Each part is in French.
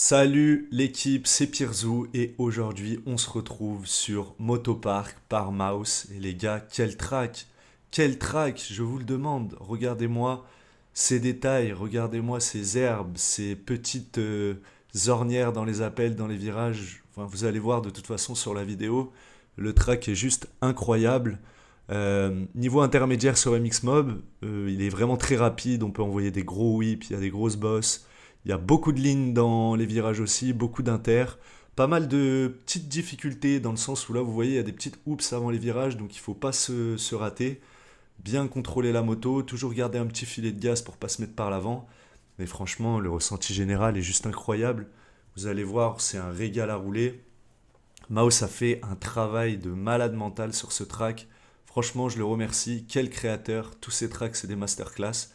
Salut l'équipe, c'est Pirzou et aujourd'hui on se retrouve sur Motopark par Mouse. Et les gars, quel track, je vous le demande. Regardez-moi ces détails, regardez-moi ces herbes, ces petites ornières dans les appels, dans les virages. Enfin, vous allez voir de toute façon sur la vidéo, le track est juste incroyable. Niveau intermédiaire sur MX Mob, il est vraiment très rapide, on peut envoyer des gros whips, il y a des grosses bosses. Il y a beaucoup de lignes dans les virages aussi, beaucoup d'inter. Pas mal de petites difficultés dans le sens où là, vous voyez, il y a des petites hoops avant les virages, donc il faut pas se rater. Bien contrôler la moto, toujours garder un petit filet de gaz pour pas se mettre par l'avant. Mais franchement, le ressenti général est juste incroyable. Vous allez voir, c'est un régal à rouler. Maus a fait un travail de malade mental sur ce track. Franchement, je le remercie. Quel créateur. Tous ces tracks, c'est des masterclass.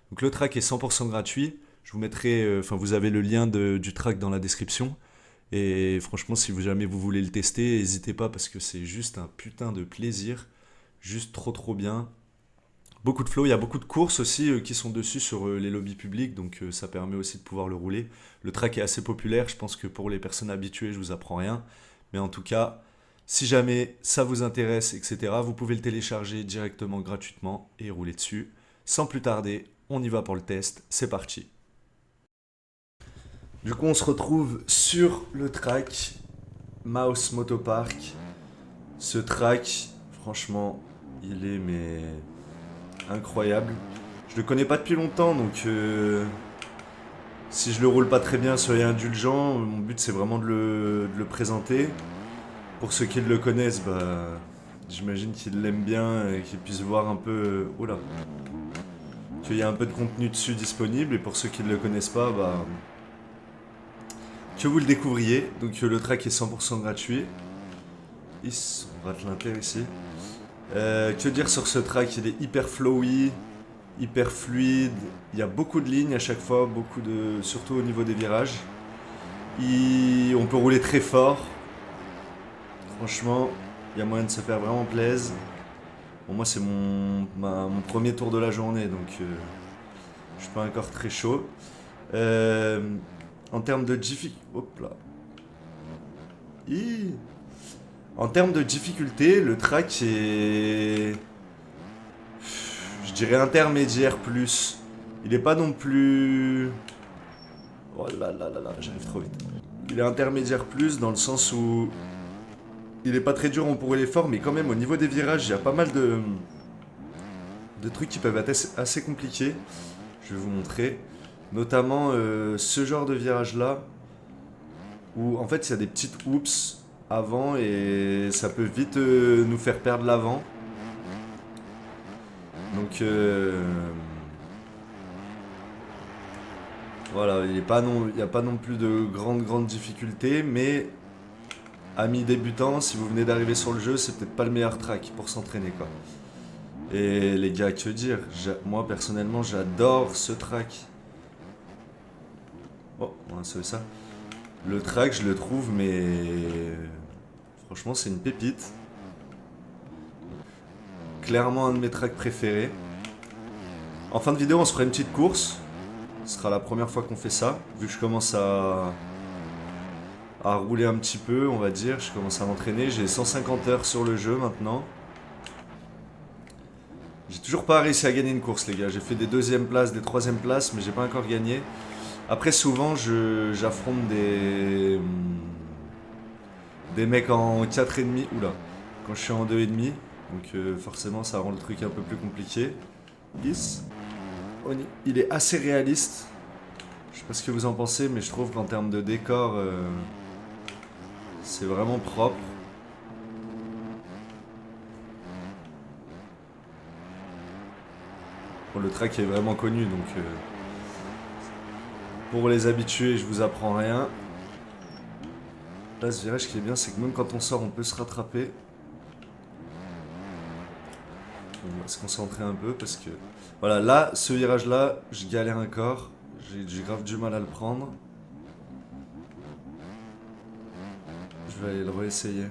Donc le track est 100% gratuit. Je vous mettrai, enfin vous avez le lien du track dans la description. Et franchement, si jamais vous voulez le tester, n'hésitez pas parce que c'est juste un putain de plaisir. Juste trop bien. Beaucoup de flow, il y a beaucoup de courses aussi qui sont dessus sur les lobbies publics, donc ça permet aussi de pouvoir le rouler. Le track est assez populaire, je pense que pour les personnes habituées, je vous apprends rien. Mais en tout cas, si jamais ça vous intéresse, etc., vous pouvez le télécharger directement gratuitement et rouler dessus. Sans plus tarder, on y va pour le test, c'est parti. Du coup, on se retrouve sur le track Mouse Motopark. Ce track, franchement, il est mais incroyable. Je le connais pas depuis longtemps, donc si je le roule pas très bien, soyez indulgents. Mon but, c'est vraiment de le présenter. Pour ceux qui le connaissent, bah, j'imagine qu'ils l'aiment bien et qu'ils puissent voir un peu. Oh là, qu'il y a un peu de contenu dessus disponible. Et pour ceux qui ne le connaissent pas, bah, que vous le découvriez. Donc le track est 100% gratuit. On rate l'inter ici. Que dire sur ce track? Il est hyper flowy, hyper fluide. Il y a beaucoup de lignes à chaque fois, surtout au niveau des virages. On peut rouler très fort. Franchement, il y a moyen de se faire vraiment plaisir. Bon, moi, c'est mon premier tour de la journée, donc je suis pas encore très chaud. Euh, En termes de difficulté. Hop là. En termes de difficulté, le track est. Je dirais intermédiaire plus. Il est pas non plus. Oh là là là là, j'arrive trop vite. Il est intermédiaire plus dans le sens où. Il est pas très dur pour rouler fort, mais quand même au niveau des virages, il y a pas mal de trucs qui peuvent être assez compliqués. Je vais vous montrer. Notamment ce genre de virage là, où en fait il y a des petites hoops avant et ça peut vite nous faire perdre l'avant. Donc voilà, il n'y a pas non plus de grandes difficultés, mais amis débutants, si vous venez d'arriver sur le jeu, c'est peut-être pas le meilleur track pour s'entraîner quoi. Et les gars, que dire, moi personnellement j'adore ce track. Oh, on a sauvé ça. Le track, je le trouve, mais franchement, c'est une pépite. Clairement un de mes tracks préférés. En fin de vidéo, on se fera une petite course. Ce sera la première fois qu'on fait ça. Vu que je commence à rouler un petit peu, on va dire. Je commence à m'entraîner. J'ai 150 heures sur le jeu maintenant. J'ai toujours pas réussi à gagner une course, les gars. J'ai fait des deuxièmes places, des troisièmes places, mais j'ai pas encore gagné. Après, souvent, j'affronte des mecs en 4,5. Oula, quand je suis en 2,5. Donc forcément, ça rend le truc un peu plus compliqué. Yes. Il est assez réaliste. Je sais pas ce que vous en pensez, mais je trouve qu'en termes de décor, c'est vraiment propre. Bon, le track est vraiment connu, donc pour les habitués, je vous apprends rien. Là, ce virage qui est bien, c'est que même quand on sort, on peut se rattraper. On va se concentrer un peu parce que... Voilà, là, ce virage-là, je galère encore. J'ai grave du mal à le prendre. Je vais aller le réessayer.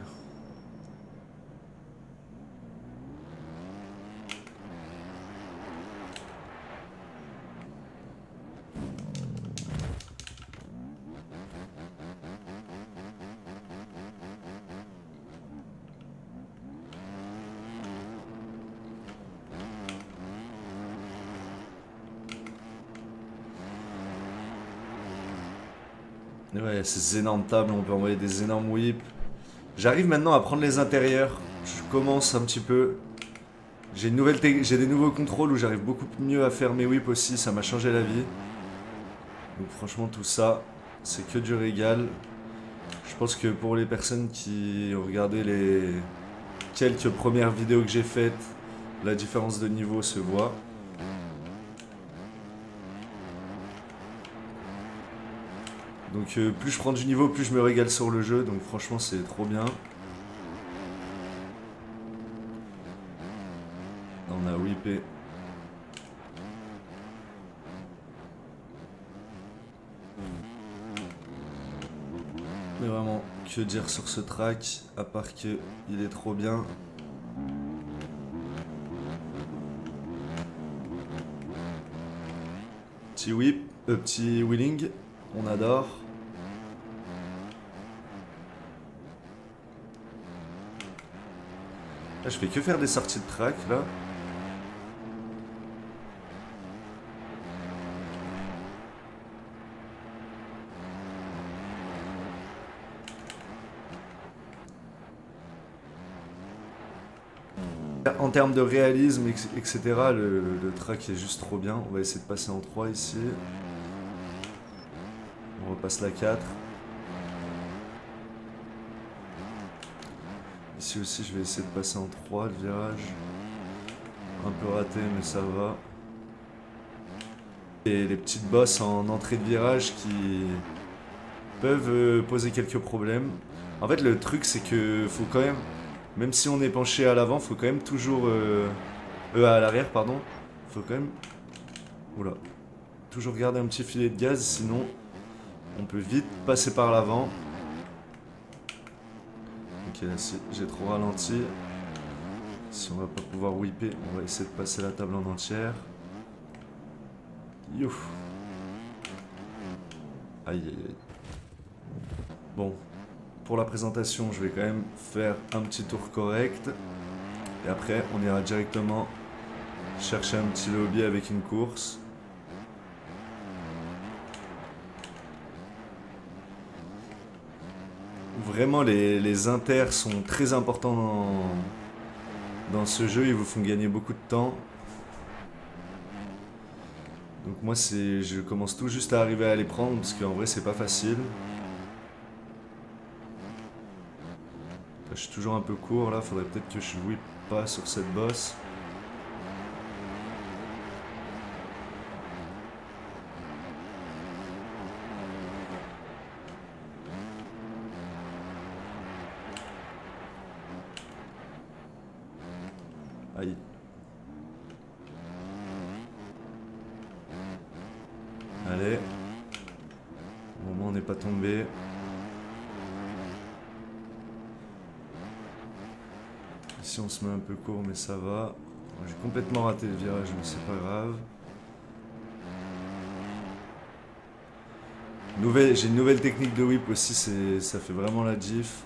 Ouais, ces énormes tables, on peut envoyer des énormes whips. J'arrive maintenant à prendre les intérieurs. Je commence un petit peu. J'ai des nouveaux contrôles où j'arrive beaucoup mieux à faire mes whips aussi. Ça m'a changé la vie. Donc franchement, tout ça, c'est que du régal. Je pense que pour les personnes qui ont regardé les quelques premières vidéos que j'ai faites, la différence de niveau se voit. Donc plus je prends du niveau, plus je me régale sur le jeu. Donc franchement, c'est trop bien. On a whippé. Mais vraiment, que dire sur ce track, à part que il est trop bien. Petit whip, petit wheeling, on adore. Là, je fais que faire des sorties de track, là. En termes de réalisme, etc., le track est juste trop bien. On va essayer de passer en 3 ici. On repasse la 4. Ici aussi, je vais essayer de passer en 3 le virage. Un peu raté, mais ça va. Et les petites bosses en entrée de virage qui peuvent poser quelques problèmes. En fait, le truc, c'est que faut quand même si on est penché à l'avant, faut quand même toujours. À l'arrière, pardon. Faut quand même. Oula. Toujours garder un petit filet de gaz, sinon on peut vite passer par l'avant. Ok, là, si j'ai trop ralenti. Si on va pas pouvoir whipper, on va essayer de passer la table en entière. Youf. Aïe aïe aïe. Bon, pour la présentation, je vais quand même faire un petit tour correct. Et après, on ira directement chercher un petit lobby avec une course. Vraiment, les inters sont très importants dans ce jeu. Ils vous font gagner beaucoup de temps. Donc moi, je commence tout juste à arriver à les prendre parce qu'en vrai, c'est pas facile. Là, je suis toujours un peu court là. Faudrait peut-être que je whip pas sur cette bosse. Aïe. Allez. Au moment on n'est pas tombé. Ici on se met un peu court mais ça va. J'ai complètement raté le virage mais c'est pas grave. J'ai une nouvelle technique de whip aussi, ça fait vraiment la diff.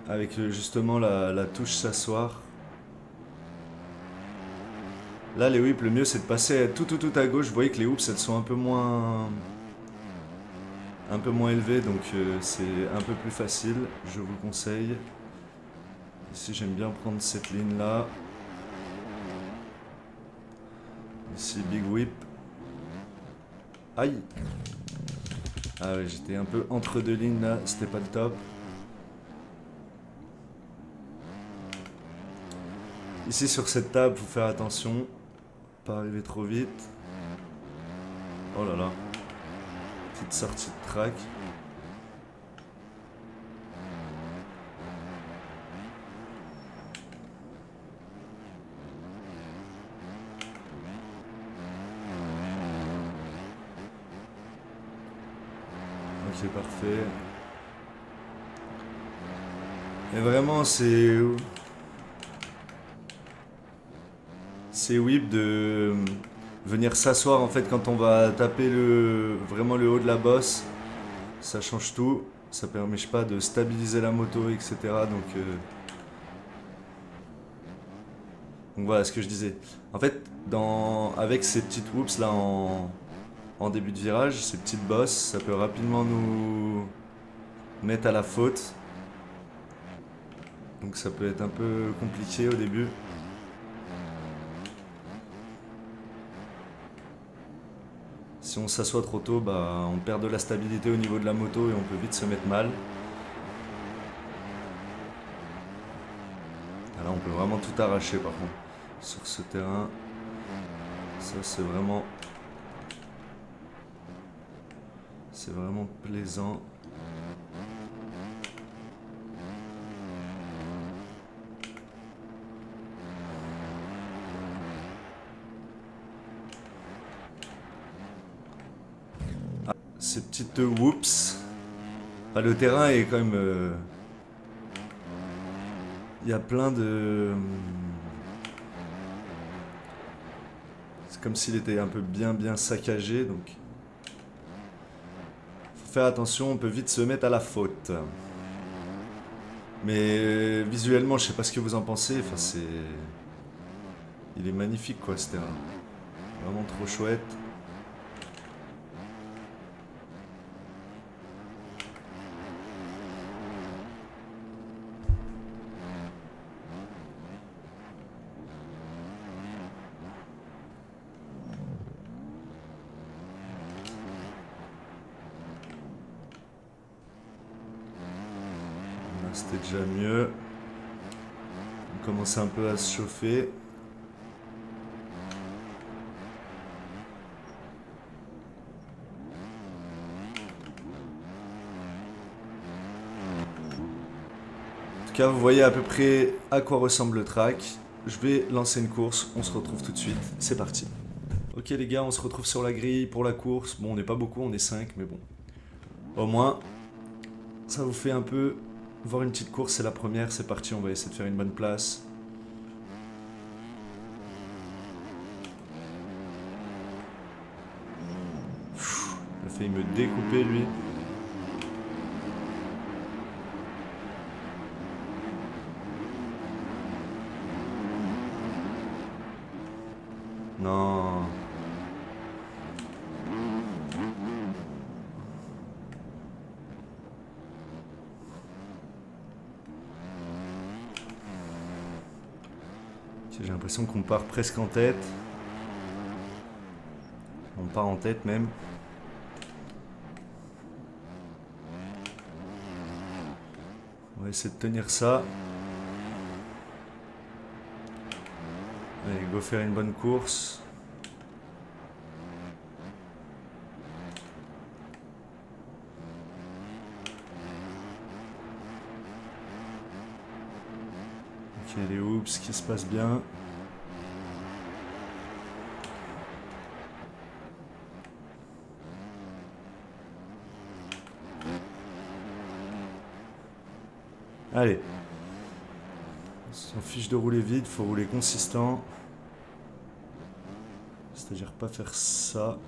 Avec justement la touche s'asseoir. Là, les whips, le mieux c'est de passer tout à gauche. Vous voyez que les hoops elles sont un peu moins élevées, donc c'est un peu plus facile. Je vous conseille. Ici, j'aime bien prendre cette ligne là. Ici, big whip. Aïe. Ah ouais, j'étais un peu entre deux lignes là, c'était pas le top. Ici sur cette table, faut faire attention, pas arriver trop vite. Oh là là, petite sortie de track. Ok, parfait. Et vraiment, c'est whip de venir s'asseoir en fait quand on va taper vraiment le haut de la bosse. Ça change tout. Ça permet, je sais pas, de stabiliser la moto, etc. Donc voilà ce que je disais. En fait, avec ces petites whoops là en début de virage, ces petites bosses, ça peut rapidement nous mettre à la faute. Donc ça peut être un peu compliqué au début. Si on s'assoit trop tôt, bah, on perd de la stabilité au niveau de la moto et on peut vite se mettre mal. Là, on peut vraiment tout arracher par contre sur ce terrain. Ça, c'est vraiment plaisant. Ah, ces petites whoops. Bah, le terrain est quand même... Il y a plein de... C'est comme s'il était un peu bien saccagé, donc... Faut faire attention, on peut vite se mettre à la faute. Mais visuellement, je sais pas ce que vous en pensez, enfin c'est... Il est magnifique quoi ce terrain. Vraiment trop chouette. Là, c'était déjà mieux. On commençait un peu à se chauffer. En tout cas, vous voyez à peu près à quoi ressemble le track. Je vais lancer une course, on se retrouve tout de suite. C'est parti. Ok les gars, on se retrouve sur la grille pour la course. Bon, on n'est pas beaucoup, on est 5, mais bon. Au moins, ça vous fait un peu voir une petite course. C'est la première, c'est parti, on va essayer de faire une bonne place. Il a failli me découper lui. Non. J'ai l'impression qu'on part presque en tête. On part en tête même. On va essayer de tenir ça. Allez, go faire une bonne course. Ok, les hoops qui se passent bien. Allez. On s'en fiche de rouler vite, faut rouler consistant. C'est-à-dire pas faire ça.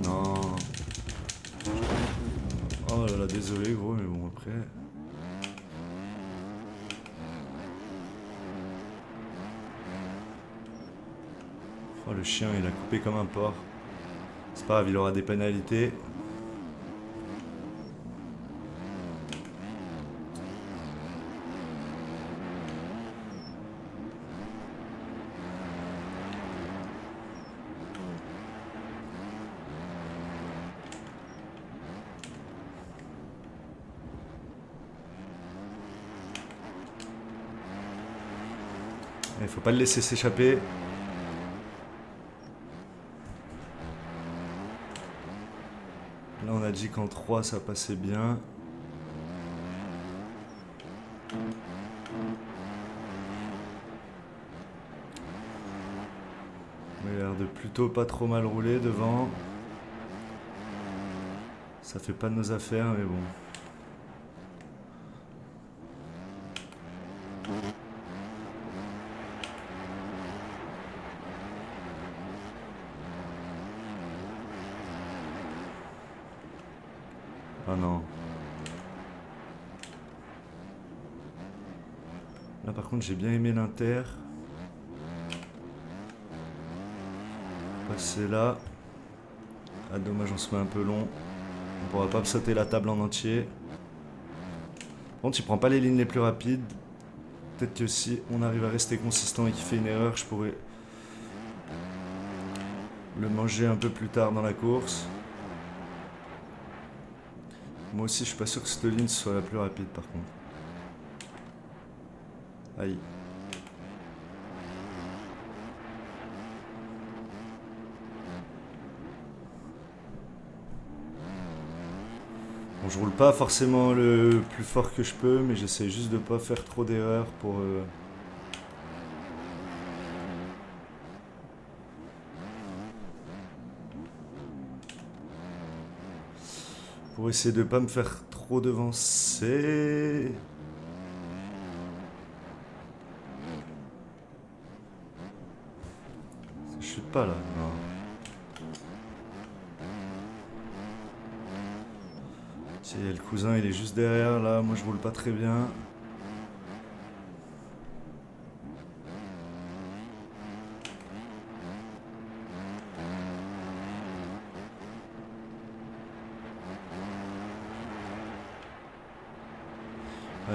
Non. Oh là là, désolé gros, mais bon après... Oh le chien, il a coupé comme un porc. C'est pas grave, il aura des pénalités. Il faut pas le laisser s'échapper. Là on a dit qu'en 3 ça passait bien. Il a l'air de plutôt pas trop mal rouler devant. Ça fait pas de nos affaires mais bon. Ah non. Là par contre j'ai bien aimé l'inter. Passer là. Ah dommage, on se met un peu long. On pourra pas me sauter la table en entier. Bon, tu prends pas les lignes les plus rapides. Peut-être que si on arrive à rester consistant et qu'il fait une erreur, je pourrais le manger un peu plus tard dans la course. Moi aussi, je suis pas sûr que cette ligne soit la plus rapide par contre. Aïe. Bon, je roule pas forcément le plus fort que je peux, mais j'essaie juste de pas faire trop d'erreurs pour essayer de pas me faire trop devancer. Ça chute pas là, non. Tiens, le cousin il est juste derrière là, moi je roule pas très bien.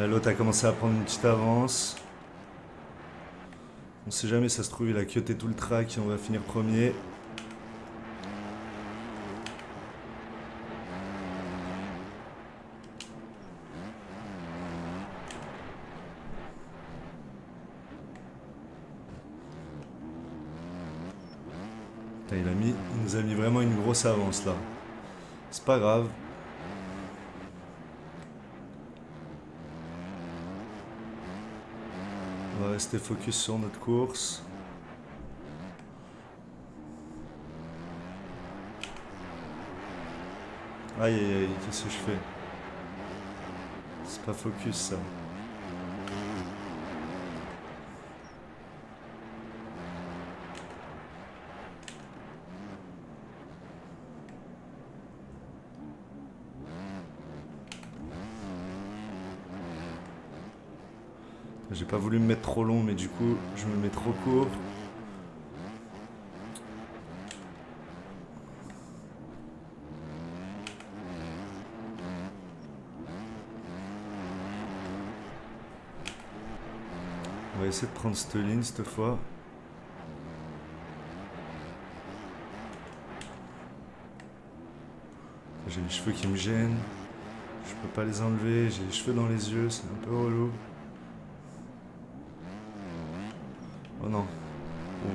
L'autre a commencé à prendre une petite avance. On sait jamais, ça se trouve il a cuté tout le track et on va finir premier. Putain, il nous a mis vraiment une grosse avance là. C'est pas grave. On va rester focus sur notre course. Aïe aïe aïe, qu'est-ce que je fais? C'est pas focus ça. J'ai pas voulu me mettre trop long, mais du coup, je me mets trop court. On va essayer de prendre cette ligne cette fois. J'ai les cheveux qui me gênent. Je peux pas les enlever. J'ai les cheveux dans les yeux. C'est un peu relou. Oh non. Oh.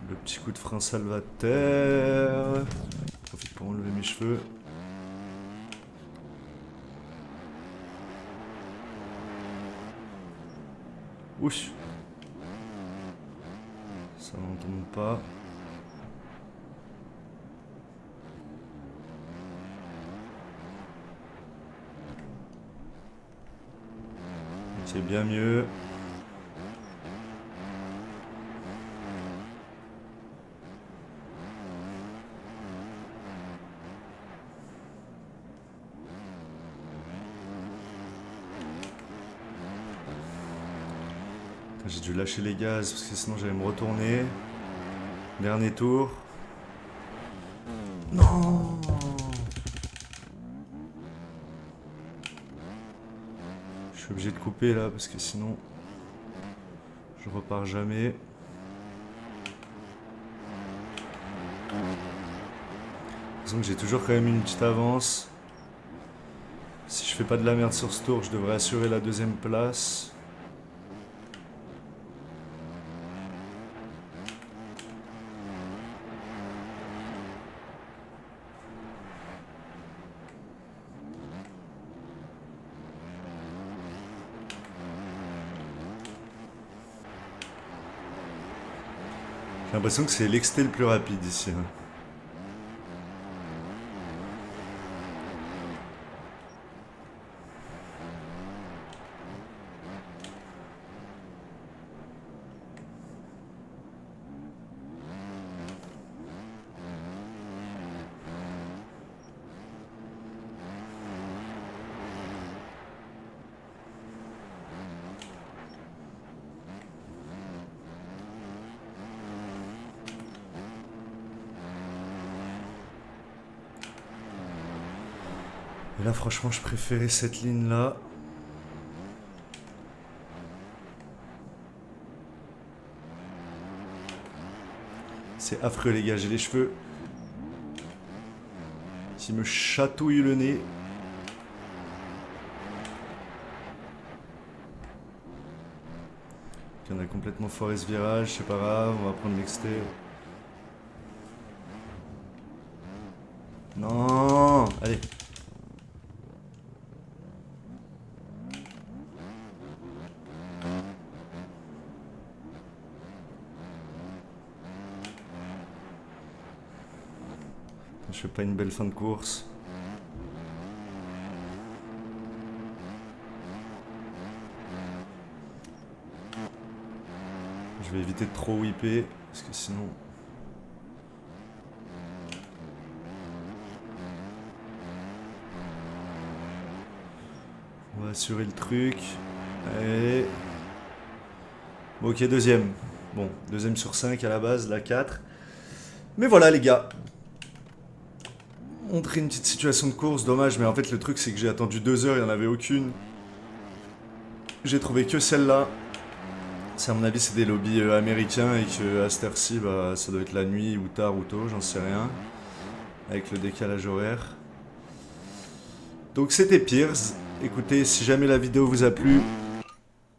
Le petit coup de frein salvateur. Je profite pour enlever mes cheveux. Ouch. Ça n'en tombe pas. C'est bien mieux. J'ai dû lâcher les gaz parce que sinon j'allais me retourner. Dernier tour. Non. Je suis obligé de couper là parce que sinon je repars jamais. De toute façon, j'ai toujours quand même une petite avance. Si je fais pas de la merde sur ce tour, je devrais assurer la deuxième place. J'ai l'impression que c'est l'exté le plus rapide ici. Là, franchement, je préférais cette ligne-là. C'est affreux, les gars. J'ai les cheveux qui me chatouillent le nez. On a complètement foiré ce virage. C'est pas grave. On va prendre l'exté. Non. Allez. Je fais pas une belle fin de course. Je vais éviter de trop whipper, parce que sinon... On va assurer le truc. Allez. Bon, ok, deuxième. Bon, deuxième sur 5 à la base, la 4. Mais voilà les gars. Montrer une petite situation de course, dommage, mais en fait le truc c'est que j'ai attendu 2 heures, il n'y en avait aucune. J'ai trouvé que celle-là. Ça, à mon avis, c'est des lobbies américains et qu'à cette heure-ci, bah, ça doit être la nuit ou tard ou tôt, j'en sais rien. Avec le décalage horaire. Donc c'était Piers. Écoutez, si jamais la vidéo vous a plu,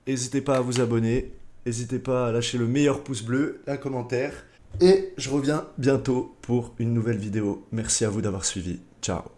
n'hésitez pas à vous abonner. N'hésitez pas à lâcher le meilleur pouce bleu, un commentaire. Et je reviens bientôt pour une nouvelle vidéo. Merci à vous d'avoir suivi. Ciao.